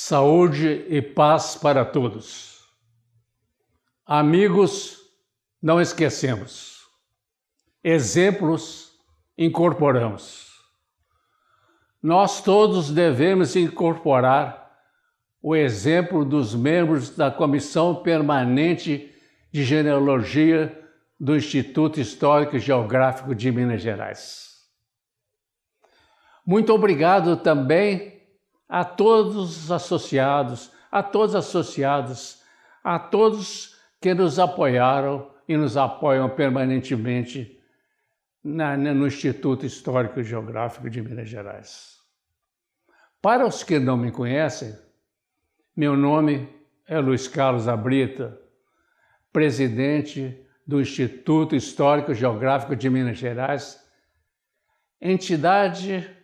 Saúde e paz para todos. Amigos, não esquecemos. Exemplos, incorporamos. Nós todos devemos incorporar o exemplo dos membros da Comissão Permanente de Genealogia do Instituto Histórico e Geográfico de Minas Gerais. Muito obrigado também a todos os associados, a todas as associadas, a todos que nos apoiaram e nos apoiam permanentemente no Instituto Histórico e Geográfico de Minas Gerais. Para os que não me conhecem, meu nome é Luiz Carlos Abrita, presidente do Instituto Histórico e Geográfico de Minas Gerais, entidade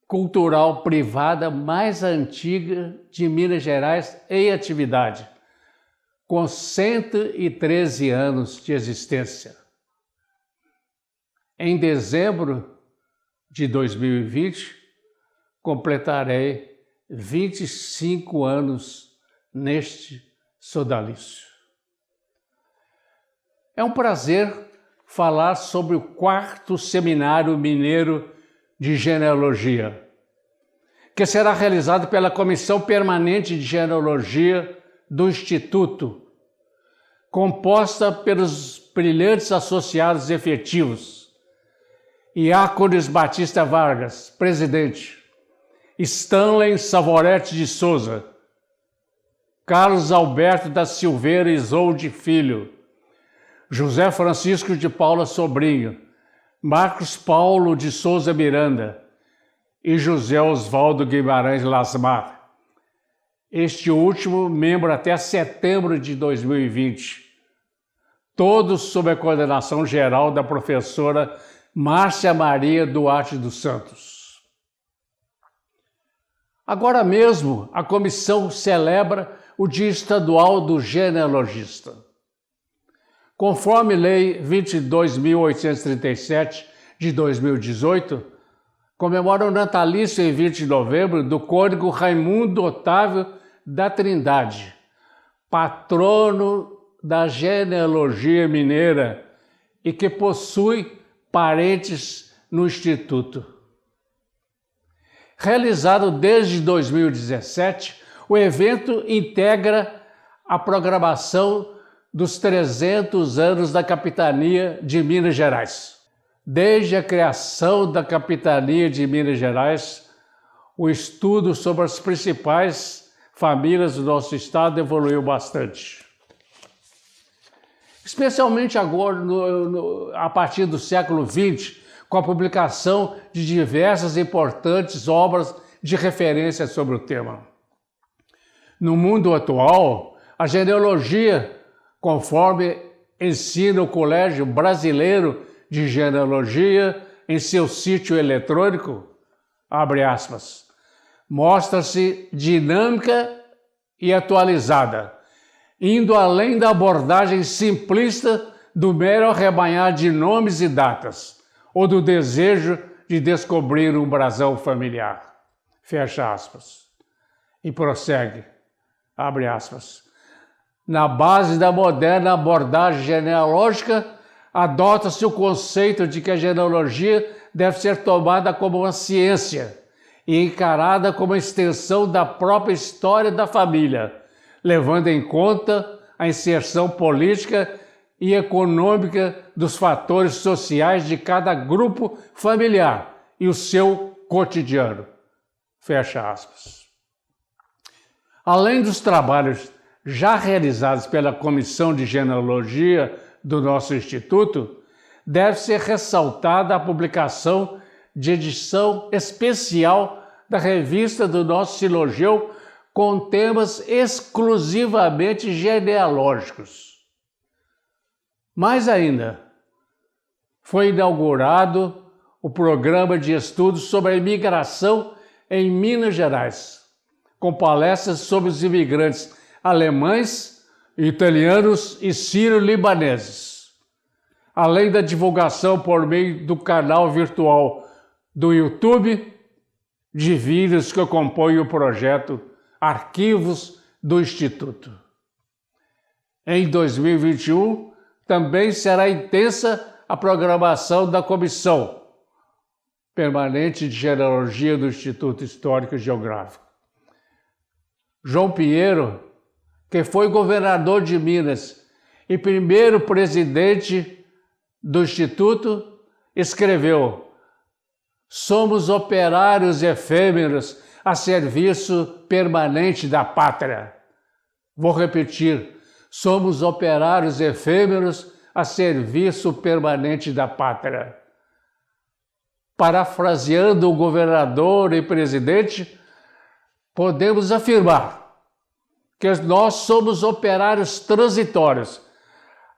cultural privada mais antiga de Minas Gerais em atividade, com 113 anos de existência. Em dezembro de 2020, completarei 25 anos neste sodalício. É um prazer falar sobre o 4º Seminário Mineiro de Genealogia, que será realizado pela Comissão Permanente de Genealogia do Instituto, composta pelos brilhantes associados efetivos: Iácones Batista Vargas, presidente; Stanley Savoretti de Souza; Carlos Alberto da Silveira Isolde Filho; José Francisco de Paula Sobrinho; Marcos Paulo de Souza Miranda e José Osvaldo Guimarães Lasmar, este último membro até setembro de 2020, todos sob a coordenação geral da professora Márcia Maria Duarte dos Santos. Agora mesmo, a comissão celebra o Dia Estadual do Genealogista. Conforme Lei 22.837 de 2018, comemora o natalício em 20 de novembro do cônego Raimundo Otávio da Trindade, patrono da genealogia mineira e que possui parentes no Instituto. Realizado desde 2017, o evento integra a programação dos 300 anos da Capitania de Minas Gerais. Desde a criação da Capitania de Minas Gerais, o estudo sobre as principais famílias do nosso estado evoluiu bastante. Especialmente agora, a partir do século XX, com a publicação de diversas importantes obras de referência sobre o tema. No mundo atual, a genealogia, conforme ensina o Colégio Brasileiro de Genealogia em seu sítio eletrônico, abre aspas, mostra-se dinâmica e atualizada, indo além da abordagem simplista do mero arrebanhar de nomes e datas, ou do desejo de descobrir um brasão familiar. Fecha aspas. E prossegue, abre aspas. Na base da moderna abordagem genealógica, adota-se o conceito de que a genealogia deve ser tomada como uma ciência e encarada como extensão da própria história da família, levando em conta a inserção política e econômica dos fatores sociais de cada grupo familiar e o seu cotidiano. Fecha aspas. Além dos trabalhos já realizados pela Comissão de Genealogia do nosso Instituto, deve ser ressaltada a publicação de edição especial da revista do nosso Silogeu com temas exclusivamente genealógicos. Mais ainda, foi inaugurado o programa de estudos sobre a imigração em Minas Gerais, com palestras sobre os imigrantes alemães, italianos e sírio-libaneses, além da divulgação por meio do canal virtual do YouTube divinos que compõem o projeto Arquivos do Instituto. Em 2021, também será intensa a programação da Comissão Permanente de Genealogia do Instituto Histórico e Geográfico. João Pinheiro, que foi governador de Minas e primeiro presidente do Instituto, escreveu: "Somos operários efêmeros a serviço permanente da pátria." Vou repetir: somos operários efêmeros a serviço permanente da pátria. Parafraseando o governador e presidente, podemos afirmar que nós somos operários transitórios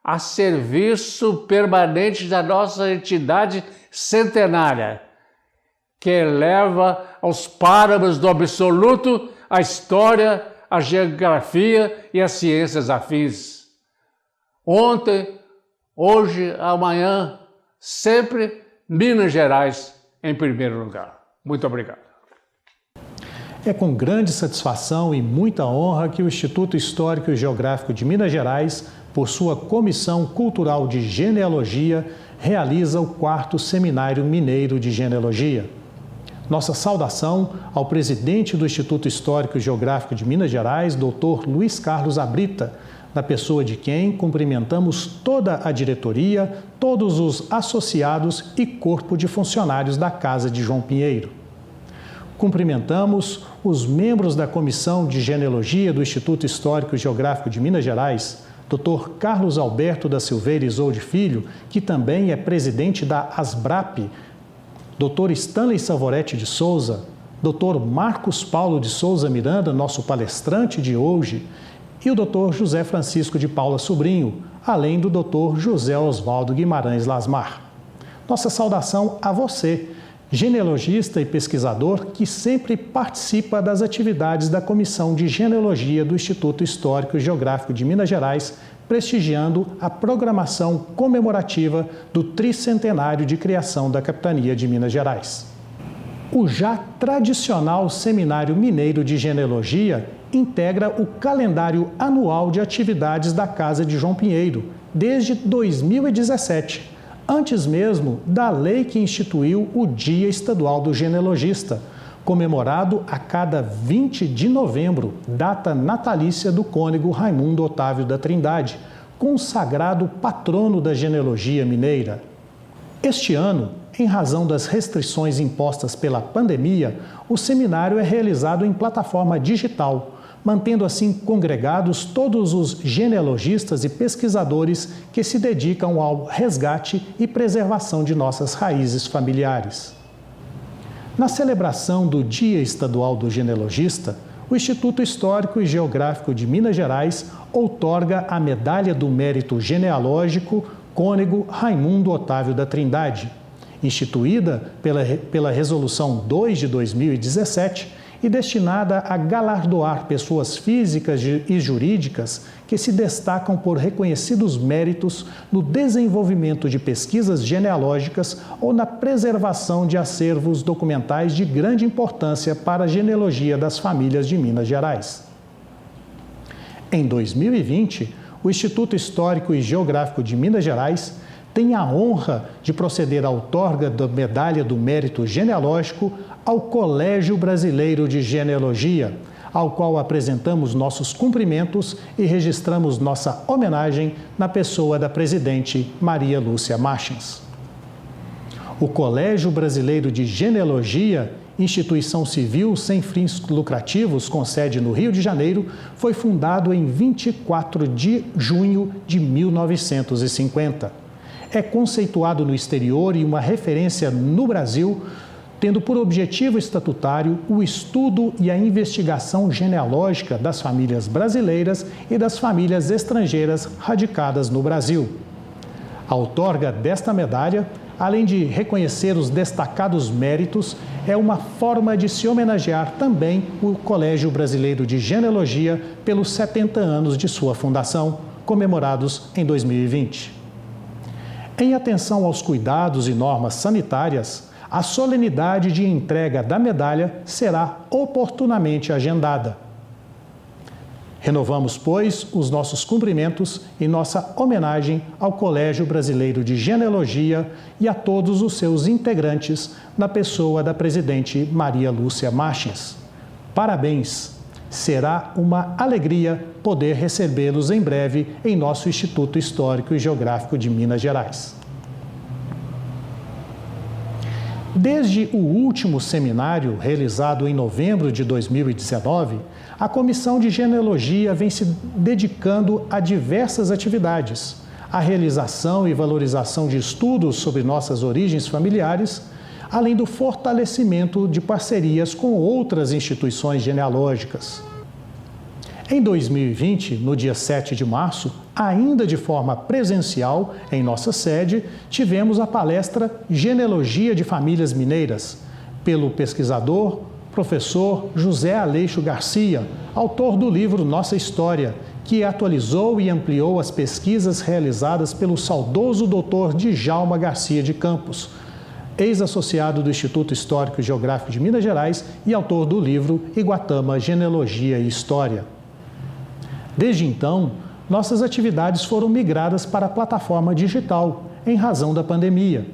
a serviço permanente da nossa entidade centenária, que eleva aos páramos do absoluto a história, a geografia e as ciências afins. Ontem, hoje, amanhã, sempre Minas Gerais em primeiro lugar. Muito obrigado. É com grande satisfação e muita honra que o Instituto Histórico e Geográfico de Minas Gerais, por sua Comissão Cultural de Genealogia, realiza o 4º Seminário Mineiro de Genealogia. Nossa saudação ao presidente do Instituto Histórico e Geográfico de Minas Gerais, Dr. Luiz Carlos Abrita, na pessoa de quem cumprimentamos toda a diretoria, todos os associados e corpo de funcionários da Casa de João Pinheiro. Cumprimentamos os membros da Comissão de Genealogia do Instituto Histórico e Geográfico de Minas Gerais, Dr. Carlos Alberto da Silveira Isolde Filho, que também é presidente da ASBRAP, Dr. Stanley Savoretti de Souza, Dr. Marcos Paulo de Souza Miranda, nosso palestrante de hoje, e o Dr. José Francisco de Paula Sobrinho, além do Dr. José Oswaldo Guimarães Lasmar. Nossa saudação a você, genealogista e pesquisador que sempre participa das atividades da Comissão de Genealogia do Instituto Histórico e Geográfico de Minas Gerais, prestigiando a programação comemorativa do tricentenário de criação da Capitania de Minas Gerais. O já tradicional Seminário Mineiro de Genealogia integra o calendário anual de atividades da Casa de João Pinheiro, desde 2017, antes mesmo da lei que instituiu o Dia Estadual do Genealogista, comemorado a cada 20 de novembro, data natalícia do cônego Raimundo Otávio da Trindade, consagrado patrono da genealogia mineira. Este ano, em razão das restrições impostas pela pandemia, o seminário é realizado em plataforma digital, mantendo assim congregados todos os genealogistas e pesquisadores que se dedicam ao resgate e preservação de nossas raízes familiares. Na celebração do Dia Estadual do Genealogista, o Instituto Histórico e Geográfico de Minas Gerais outorga a Medalha do Mérito Genealógico cônego Raimundo Otávio da Trindade, instituída pela Resolução 2 de 2017 e destinada a galardoar pessoas físicas e jurídicas que se destacam por reconhecidos méritos no desenvolvimento de pesquisas genealógicas ou na preservação de acervos documentais de grande importância para a genealogia das famílias de Minas Gerais. Em 2020, o Instituto Histórico e Geográfico de Minas Gerais tem a honra de proceder à outorga da Medalha do Mérito Genealógico ao Colégio Brasileiro de Genealogia, ao qual apresentamos nossos cumprimentos e registramos nossa homenagem na pessoa da presidente Maria Lúcia Marchens. O Colégio Brasileiro de Genealogia, instituição civil sem fins lucrativos com sede no Rio de Janeiro, foi fundado em 24 de junho de 1950. É conceituado no exterior e uma referência no Brasil, tendo por objetivo estatutário o estudo e a investigação genealógica das famílias brasileiras e das famílias estrangeiras radicadas no Brasil. A outorga desta medalha, além de reconhecer os destacados méritos, é uma forma de se homenagear também o Colégio Brasileiro de Genealogia pelos 70 anos de sua fundação, comemorados em 2020. Em atenção aos cuidados e normas sanitárias, a solenidade de entrega da medalha será oportunamente agendada. Renovamos, pois, os nossos cumprimentos e nossa homenagem ao Colégio Brasileiro de Genealogia e a todos os seus integrantes, na pessoa da presidente Maria Lúcia Marches. Parabéns! Será uma alegria poder recebê-los em breve em nosso Instituto Histórico e Geográfico de Minas Gerais. Desde o último seminário, realizado em novembro de 2019, a Comissão de Genealogia vem se dedicando a diversas atividades, a realização e valorização de estudos sobre nossas origens familiares, além do fortalecimento de parcerias com outras instituições genealógicas. Em 2020, no dia 7 de março, ainda de forma presencial, em nossa sede, tivemos a palestra Genealogia de Famílias Mineiras, pelo pesquisador, professor José Aleixo Garcia, autor do livro Nossa História, que atualizou e ampliou as pesquisas realizadas pelo saudoso Dr. Djalma Garcia de Campos, ex-associado do Instituto Histórico e Geográfico de Minas Gerais e autor do livro Iguatama, Genealogia e História. Desde então, nossas atividades foram migradas para a plataforma digital, em razão da pandemia.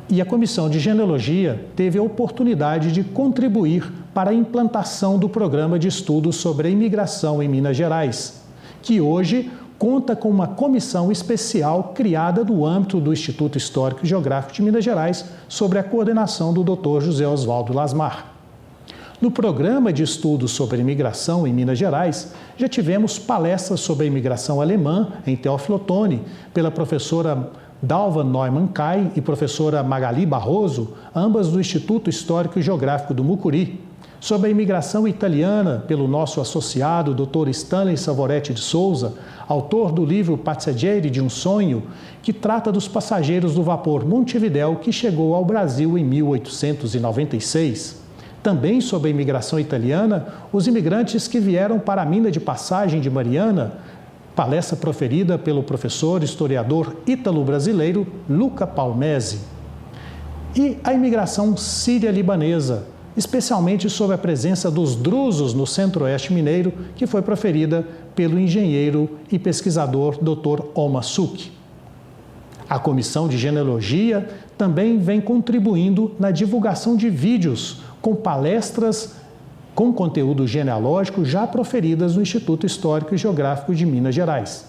E a Comissão de Genealogia teve a oportunidade de contribuir para a implantação do Programa de Estudos sobre a Imigração em Minas Gerais, que hoje conta com uma comissão especial criada no âmbito do Instituto Histórico e Geográfico de Minas Gerais, sobre a coordenação do Dr. José Oswaldo Lasmar. No Programa de Estudos sobre a Imigração em Minas Gerais, já tivemos palestras sobre a imigração alemã em Teófilo Otoni, pela professora Dalva Neumann-Kai e professora Magali Barroso, ambas do Instituto Histórico e Geográfico do Mucuri, sobre a imigração italiana pelo nosso associado Dr. Stanley Savoretti de Souza, autor do livro Passeggeri de um Sonho, que trata dos passageiros do vapor Montevidéu que chegou ao Brasil em 1896. Também sobre a imigração italiana, os imigrantes que vieram para a mina de passagem de Mariana, palestra proferida pelo professor historiador ítalo-brasileiro Luca Palmese. E a imigração síria-libanesa, especialmente sobre a presença dos drusos no centro-oeste mineiro, que foi proferida pelo engenheiro e pesquisador Dr. Oma Suk. A Comissão de Genealogia também vem contribuindo na divulgação de vídeos com palestras com conteúdo genealógico já proferidas no Instituto Histórico e Geográfico de Minas Gerais.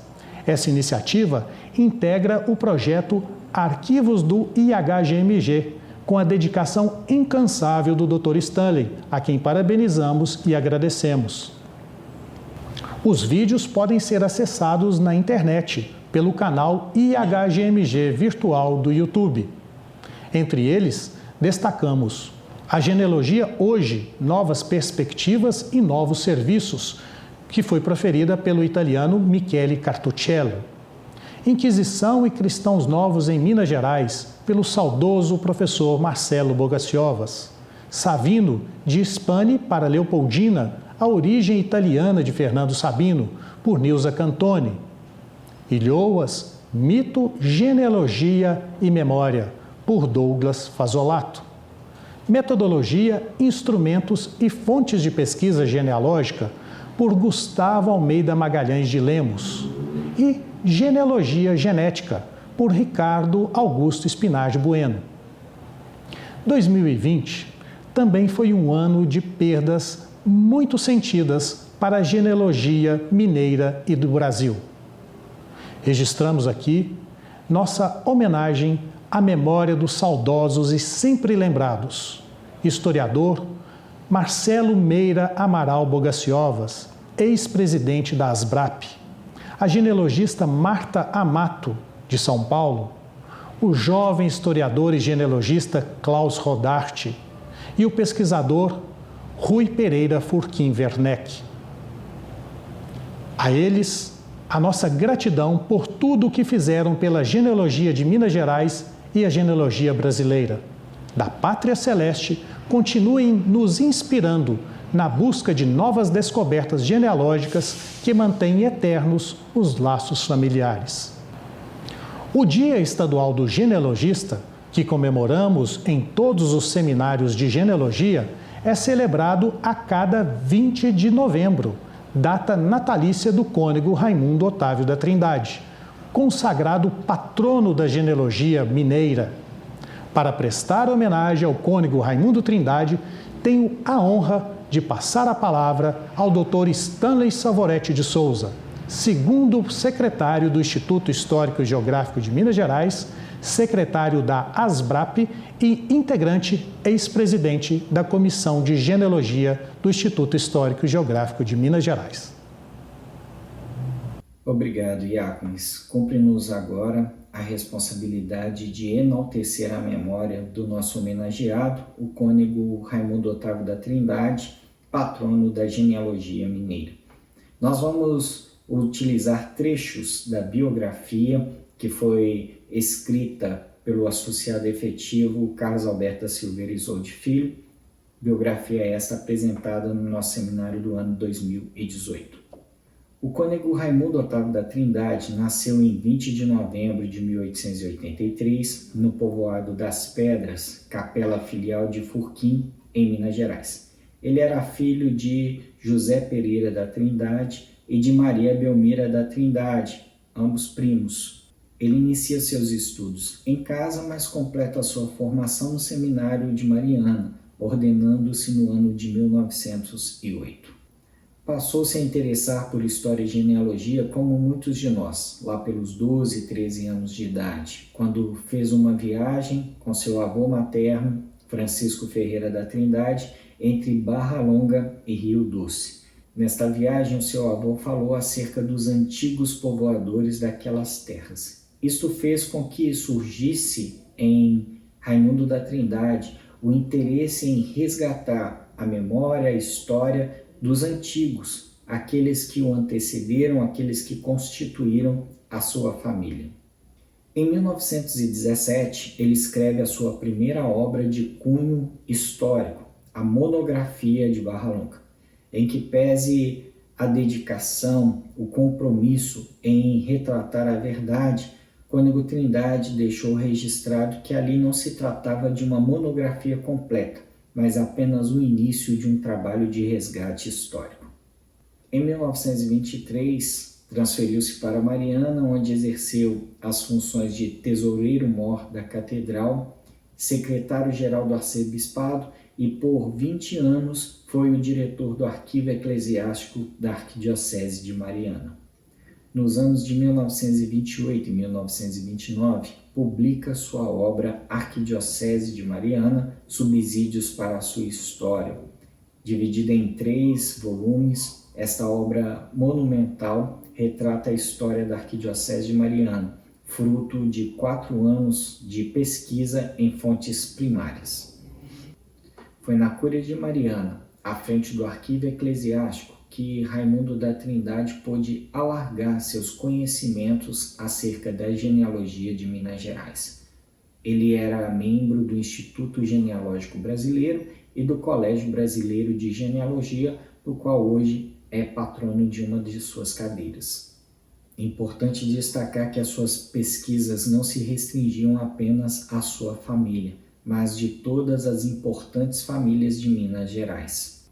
Essa iniciativa integra o projeto Arquivos do IHGMG, com a dedicação incansável do Dr. Stanley, a quem parabenizamos e agradecemos. Os vídeos podem ser acessados na internet, pelo canal IHGMG Virtual do YouTube. Entre eles, destacamos a Genealogia Hoje, Novas Perspectivas e Novos Serviços, que foi proferida pelo italiano Michele Cartuccello. Inquisição e Cristãos Novos em Minas Gerais, pelo saudoso professor Marcelo Bogaciovas. Savino, de Hispane para Leopoldina, a origem italiana de Fernando Sabino, por Nilza Cantoni. Ilhoas, Mito, Genealogia e Memória, por Douglas Fazolato. Metodologia, Instrumentos e Fontes de Pesquisa Genealógica, por Gustavo Almeida Magalhães de Lemos. E Genealogia Genética, por Ricardo Augusto Spinardi Bueno. 2020 também foi um ano de perdas muito sentidas para a genealogia mineira e do Brasil. Registramos aqui nossa homenagem à memória dos saudosos e sempre lembrados, historiador Marcelo Meira Amaral Bogaciovas, ex-presidente da ASBRAP, a genealogista Marta Amato, de São Paulo, o jovem historiador e genealogista Klaus Rodarte e o pesquisador Rui Pereira Furquim Werneck. A eles, a nossa gratidão por tudo o que fizeram pela genealogia de Minas Gerais e a genealogia brasileira. Da Pátria Celeste, continuem nos inspirando na busca de novas descobertas genealógicas que mantêm eternos os laços familiares. O Dia Estadual do Genealogista que comemoramos em todos os seminários de genealogia, é celebrado a cada 20 de novembro, data natalícia do cônego Raimundo Otávio da Trindade, consagrado patrono da genealogia mineira. Para prestar homenagem ao cônego Raimundo Trindade, tenho a honra de passar a palavra ao Dr. Stanley Savoretti de Souza, segundo secretário do Instituto Histórico e Geográfico de Minas Gerais, secretário da ASBRAP e integrante ex-presidente da Comissão de Genealogia do Instituto Histórico e Geográfico de Minas Gerais. Obrigado, Iácones. Cumpre-nos agora a responsabilidade de enaltecer a memória do nosso homenageado, o cônego Raimundo Otávio da Trindade, patrono da genealogia mineira. Nós vamos utilizar trechos da biografia que foi escrita pelo associado efetivo Carlos Alberto da Silveira Isolde Filho, biografia esta apresentada no nosso seminário do ano 2018. O cônego Raimundo Otávio da Trindade nasceu em 20 de novembro de 1883, no povoado das Pedras, capela filial de Furquim, em Minas Gerais. Ele era filho de José Pereira da Trindade e de Maria Belmira da Trindade, ambos primos. Ele inicia seus estudos em casa, mas completa a sua formação no seminário de Mariana, ordenando-se no ano de 1908. Passou-se a interessar por história e genealogia como muitos de nós, lá pelos 12, 13 anos de idade, quando fez uma viagem com seu avô materno, Francisco Ferreira da Trindade, entre Barra Longa e Rio Doce. Nesta viagem, o seu avô falou acerca dos antigos povoadores daquelas terras. Isto fez com que surgisse em Raimundo da Trindade o interesse em resgatar a memória, a história dos antigos, aqueles que o antecederam, aqueles que constituíram a sua família. Em 1917, ele escreve a sua primeira obra de cunho histórico, a Monografia de Barra Longa, em que pese a dedicação, o compromisso em retratar a verdade, cônego Trindade deixou registrado que ali não se tratava de uma monografia completa, mas apenas o início de um trabalho de resgate histórico. Em 1923, transferiu-se para Mariana, onde exerceu as funções de tesoureiro-mor da catedral, secretário-geral do arcebispado e, por 20 anos, foi o diretor do arquivo eclesiástico da Arquidiocese de Mariana. Nos anos de 1928 e 1929, publica sua obra Arquidiocese de Mariana, Subsídios para a sua História. Dividida em 3 volumes, esta obra monumental retrata a história da Arquidiocese de Mariana, fruto de 4 anos de pesquisa em fontes primárias. Foi na Cúria de Mariana, à frente do arquivo eclesiástico, que Raimundo da Trindade pôde alargar seus conhecimentos acerca da genealogia de Minas Gerais. Ele era membro do Instituto Genealógico Brasileiro e do Colégio Brasileiro de Genealogia, do qual hoje é patrono de uma de suas cadeiras. É importante destacar que as suas pesquisas não se restringiam apenas à sua família, mas de todas as importantes famílias de Minas Gerais.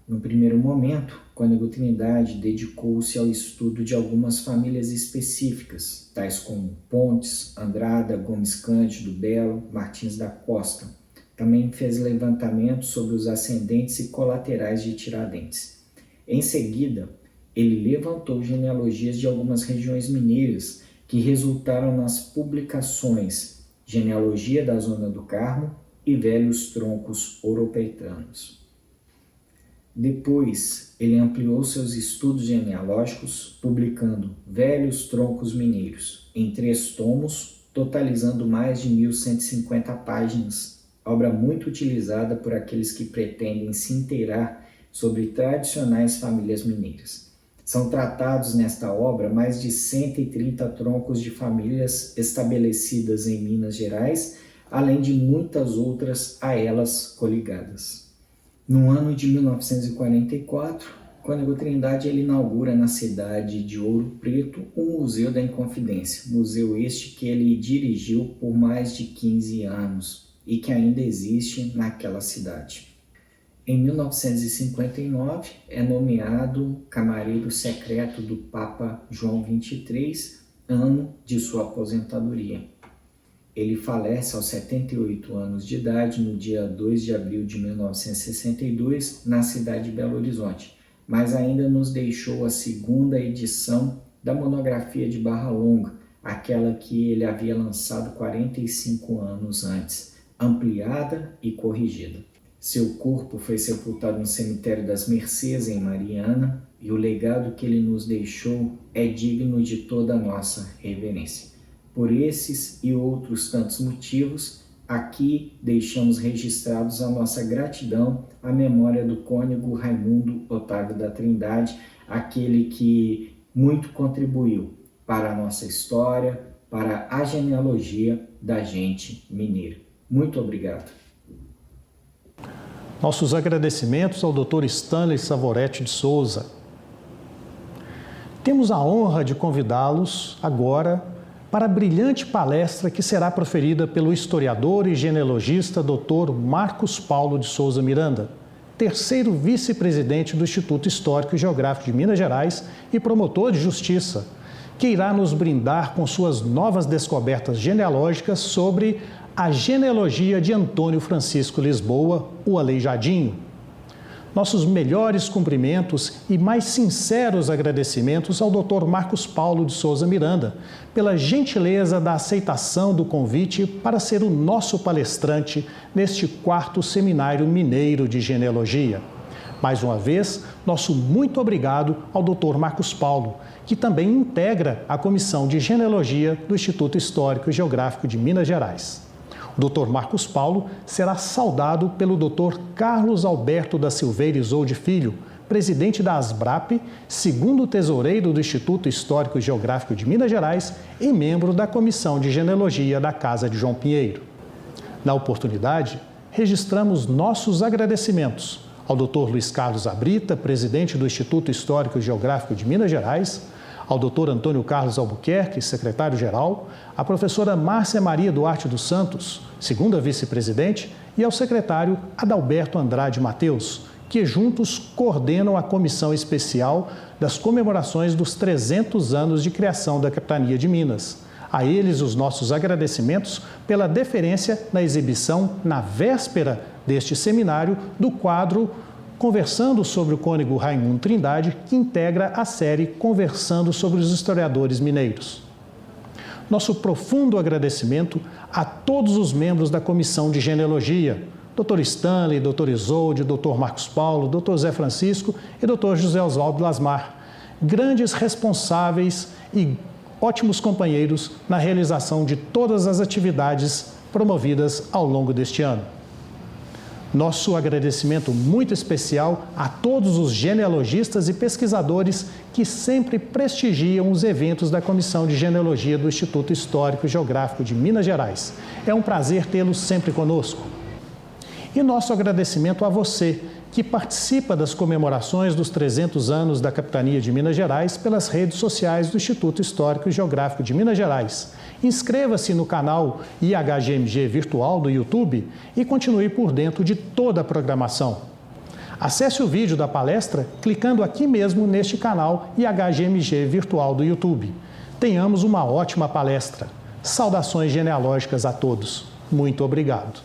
No primeiro momento, cônego Trindade dedicou-se ao estudo de algumas famílias específicas, tais como Pontes, Andrada, Gomes Cândido, Belo, Martins da Costa. Também fez levantamento sobre os ascendentes e colaterais de Tiradentes. Em seguida, ele levantou genealogias de algumas regiões mineiras que resultaram nas publicações Genealogia da Zona do Carmo e Velhos Troncos Ouropeitanos. Depois, ele ampliou seus estudos genealógicos, publicando Velhos Troncos Mineiros, em 3 tomos, totalizando mais de 1.150 páginas, obra muito utilizada por aqueles que pretendem se inteirar sobre tradicionais famílias mineiras. São tratados nesta obra mais de 130 troncos de famílias estabelecidas em Minas Gerais, além de muitas outras a elas coligadas. No ano de 1944, Cônego Trindade ele inaugura na cidade de Ouro Preto o Museu da Inconfidência, museu este que ele dirigiu por mais de 15 anos e que ainda existe naquela cidade. Em 1959 é nomeado camareiro secreto do Papa João XXIII, ano de sua aposentadoria. Ele falece aos 78 anos de idade no dia 2 de abril de 1962 na cidade de Belo Horizonte, mas ainda nos deixou a segunda edição da monografia de Barra Longa, aquela que ele havia lançado 45 anos antes, ampliada e corrigida. Seu corpo foi sepultado no cemitério das Mercês, em Mariana, e o legado que ele nos deixou é digno de toda a nossa reverência. Por esses e outros tantos motivos, aqui deixamos registrados a nossa gratidão à memória do cônego Raimundo Otávio da Trindade, aquele que muito contribuiu para a nossa história, para a genealogia da gente mineira. Muito obrigado. Nossos agradecimentos ao Dr. Stanley Savoretti de Souza. Temos a honra de convidá-los agora para a brilhante palestra que será proferida pelo historiador e genealogista Dr. Marcos Paulo de Souza Miranda, terceiro vice-presidente do Instituto Histórico e Geográfico de Minas Gerais e promotor de justiça, que irá nos brindar com suas novas descobertas genealógicas sobre a genealogia de Antônio Francisco Lisboa, o Aleijadinho. Nossos melhores cumprimentos e mais sinceros agradecimentos ao Dr. Marcos Paulo de Souza Miranda pela gentileza da aceitação do convite para ser o nosso palestrante neste 4º Seminário Mineiro de Genealogia. Mais uma vez, nosso muito obrigado ao Dr. Marcos Paulo, que também integra a Comissão de Genealogia do Instituto Histórico e Geográfico de Minas Gerais. O Dr. Marcos Paulo será saudado pelo Dr. Carlos Alberto da Silveira Isolde Filho, presidente da ASBRAP, segundo tesoureiro do Instituto Histórico e Geográfico de Minas Gerais e membro da Comissão de Genealogia da Casa de João Pinheiro. Na oportunidade, registramos nossos agradecimentos ao Dr. Luiz Carlos Abrita, presidente do Instituto Histórico e Geográfico de Minas Gerais, ao Dr. Antônio Carlos Albuquerque, secretário-geral, à professora Márcia Maria Duarte dos Santos, segunda vice-presidente, e ao secretário Adalberto Andrade Mateus, que juntos coordenam a comissão especial das comemorações dos 300 anos de criação da Capitania de Minas. A eles os nossos agradecimentos pela deferência na exibição, na véspera deste seminário, do quadro Conversando sobre o cônego Raimundo Trindade, que integra a série Conversando sobre os Historiadores Mineiros. Nosso profundo agradecimento a todos os membros da Comissão de Genealogia, Dr. Stanley, Dr. Isolde, Dr. Marcos Paulo, Dr. Zé Francisco e Dr. José Oswaldo Lasmar, grandes responsáveis e ótimos companheiros na realização de todas as atividades promovidas ao longo deste ano. Nosso agradecimento muito especial a todos os genealogistas e pesquisadores que sempre prestigiam os eventos da Comissão de Genealogia do Instituto Histórico e Geográfico de Minas Gerais. É um prazer tê-los sempre conosco. E nosso agradecimento a você, que participa das comemorações dos 300 anos da Capitania de Minas Gerais pelas redes sociais do Instituto Histórico e Geográfico de Minas Gerais. Inscreva-se no canal IHGMG Virtual do YouTube e continue por dentro de toda a programação. Acesse o vídeo da palestra clicando aqui mesmo neste canal IHGMG Virtual do YouTube. Tenhamos uma ótima palestra. Saudações genealógicas a todos. Muito obrigado.